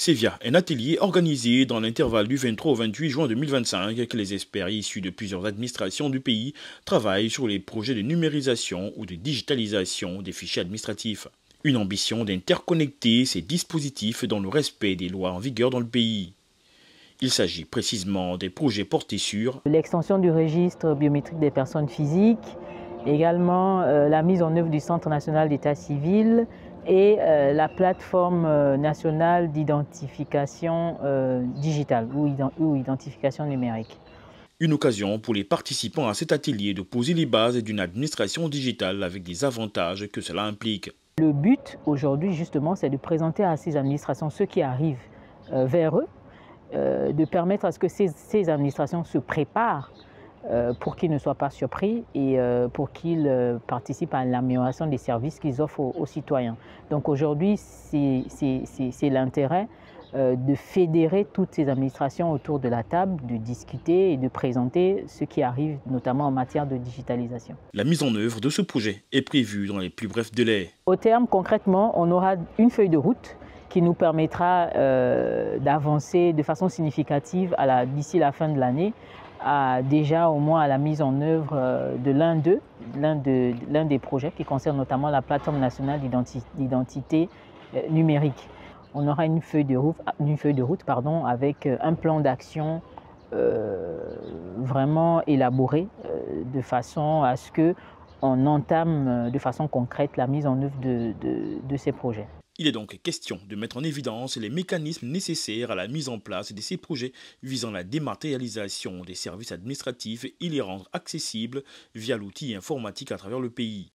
C'est via un atelier organisé dans l'intervalle du 23 au 28 juin 2025 que les experts issus de plusieurs administrations du pays travaillent sur les projets de numérisation ou de digitalisation des fichiers administratifs. Une ambition d'interconnecter ces dispositifs dans le respect des lois en vigueur dans le pays. Il s'agit précisément des projets portés sur l'extension du registre biométrique des personnes physiques, également la mise en œuvre du Centre national d'état civil et la plateforme nationale d'identification digitale ou identification numérique. Une occasion pour les participants à cet atelier de poser les bases d'une administration digitale avec des avantages que cela implique. Le but aujourd'hui justement, c'est de présenter à ces administrations ceux qui arrivent vers eux, de permettre à ce que ces administrations se préparent pour qu'ils ne soient pas surpris et pour qu'ils participent à l'amélioration des services qu'ils offrent aux citoyens. Donc aujourd'hui, c'est l'intérêt de fédérer toutes ces administrations autour de la table, de discuter et de présenter ce qui arrive, notamment en matière de digitalisation. La mise en œuvre de ce projet est prévue dans les plus brefs délais. Au terme, concrètement, on aura une feuille de route qui nous permettra d'avancer de façon significative d'ici la fin de l'année, déjà au moins à la mise en œuvre de l'un des projets qui concerne notamment la plateforme nationale d'identité numérique. On aura une feuille de route avec un plan d'action vraiment élaboré de façon à ce qu'on entame de façon concrète la mise en œuvre de ces projets. Il est donc question de mettre en évidence les mécanismes nécessaires à la mise en place de ces projets visant la dématérialisation des services administratifs et les rendre accessibles via l'outil informatique à travers le pays.